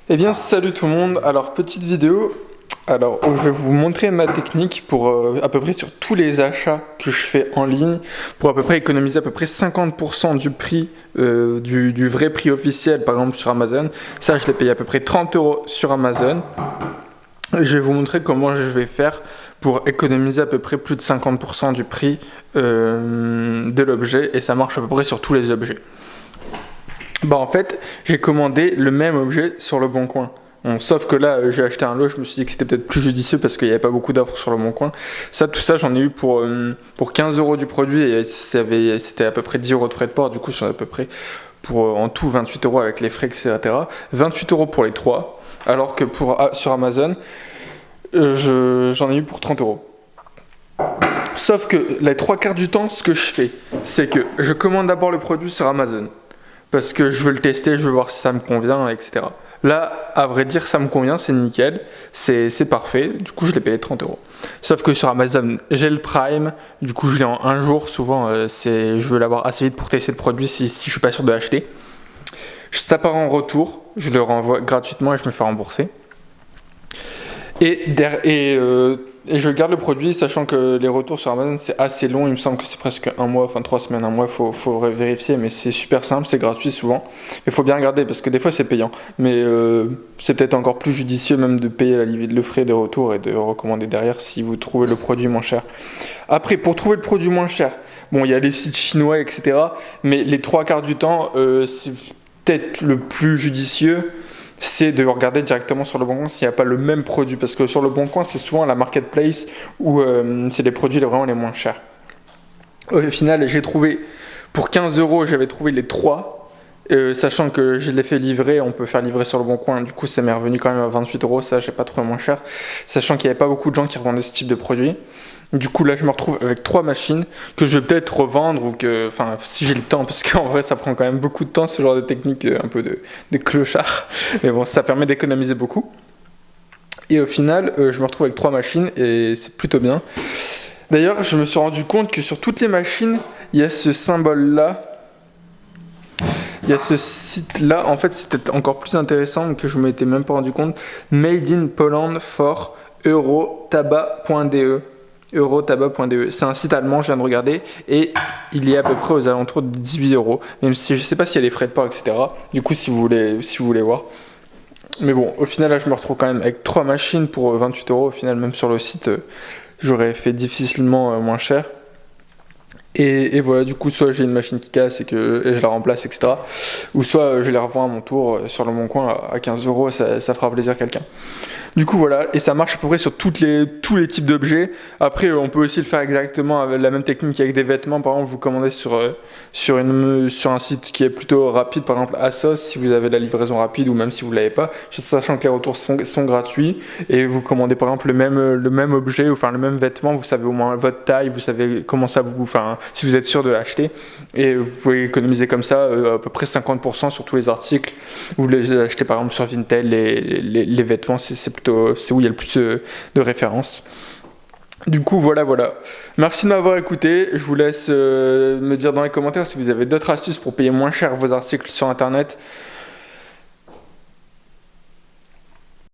Eh bien salut tout le monde, alors petite vidéo, je vais vous montrer ma technique pour à peu près sur tous les achats que je fais en ligne pour à peu près économiser à peu près 50% du prix du vrai prix officiel par exemple sur Amazon. Ça je l'ai payé à peu près 30 € sur Amazon. Je vais vous montrer comment je vais faire pour économiser à peu près plus de 50% du prix de l'objet et ça marche à peu près sur tous les objets. En fait, j'ai commandé le même objet sur Le Bon Coin. Bon, sauf que là, j'ai acheté un lot, je me suis dit que c'était peut-être plus judicieux parce qu'il n'y avait pas beaucoup d'offres sur Le Bon Coin. Tout ça, j'en ai eu pour 15 € du produit et c'était à peu près 10 € de frais de port. Du coup, j'en ai à peu près pour en tout 28 € avec les frais, etc. 28 € pour les trois, alors que sur Amazon, j'en ai eu pour 30 €. Sauf que les trois quarts du temps, ce que je fais, c'est que je commande d'abord le produit sur Amazon. Parce que je veux le tester, je veux voir si ça me convient, etc. Là, à vrai dire, ça me convient, c'est nickel, c'est parfait, du coup je l'ai payé 30 €. Sauf que sur Amazon, j'ai le Prime, du coup je l'ai en un jour, souvent je veux l'avoir assez vite pour tester le produit si je suis pas sûr de l'acheter. Ça part en retour, je le renvoie gratuitement et je me fais rembourser. Et je garde le produit, sachant que les retours sur Amazon c'est assez long, il me semble que c'est presque un mois, enfin 3 semaines, un mois, faut vérifier, mais c'est super simple, c'est gratuit souvent. Il faut bien regarder parce que des fois c'est payant, mais c'est peut-être encore plus judicieux même de payer le frais des retours et de recommander derrière si vous trouvez le produit moins cher. Après, pour trouver le produit moins cher, bon, il y a les sites chinois, etc., mais les trois quarts du temps, c'est peut-être le plus judicieux. C'est de regarder directement sur Le Bon Coin s'il n'y a pas le même produit. Parce que sur Le Bon Coin, c'est souvent la marketplace où c'est les produits vraiment les moins chers. Au final, j'ai trouvé, pour 15 €, j'avais trouvé les trois. Sachant que je l'ai fait livrer, on peut faire livrer sur Le Bon Coin. Du coup, ça m'est revenu quand même à 28 €. Ça, j'ai pas trouvé moins cher. Sachant qu'il n'y avait pas beaucoup de gens qui revendaient ce type de produit. Du coup là je me retrouve avec 3 machines que je vais peut-être revendre ou si j'ai le temps, parce qu'en vrai ça prend quand même beaucoup de temps ce genre de technique un peu de clochard, mais bon ça permet d'économiser beaucoup. Et au final je me retrouve avec 3 machines et c'est plutôt bien. D'ailleurs je me suis rendu compte que sur toutes les machines il y a ce symbole là. Il y a ce site là, en fait c'est peut-être encore plus intéressant que je ne m'étais même pas rendu compte. Made in Poland for eurotabac.de. Eurotabac.de. C'est un site allemand, je viens de regarder, et il est à peu près aux alentours de 18 €, même si je sais pas s'il y a des frais de port, etc. Du coup, si vous voulez voir. Mais bon, au final, là, je me retrouve quand même avec 3 machines pour 28 €. Au final, même sur le site, j'aurais fait difficilement moins cher. Et voilà, du coup, soit j'ai une machine qui casse et je la remplace, etc. Ou soit je les revends à mon tour sur Le Bon Coin à 15 €, ça fera plaisir à quelqu'un. Du coup voilà, et ça marche à peu près sur tous les types d'objets. Après on peut aussi le faire exactement avec la même technique avec des vêtements. Par exemple vous commandez sur un site qui est plutôt rapide, par exemple ASOS, si vous avez la livraison rapide ou même si vous ne l'avez pas, sachant que les retours sont gratuits, et vous commandez par exemple le même objet, enfin le même vêtement, vous savez au moins votre taille, vous savez comment ça si vous êtes sûr de l'acheter, et vous pouvez économiser comme ça à peu près 50% sur tous les articles. Vous les achetez par exemple sur Vinted, les vêtements, c'est où il y a le plus de références. Du coup voilà. Merci de m'avoir écouté. Je vous laisse me dire dans les commentaires si vous avez d'autres astuces pour payer moins cher vos articles sur internet.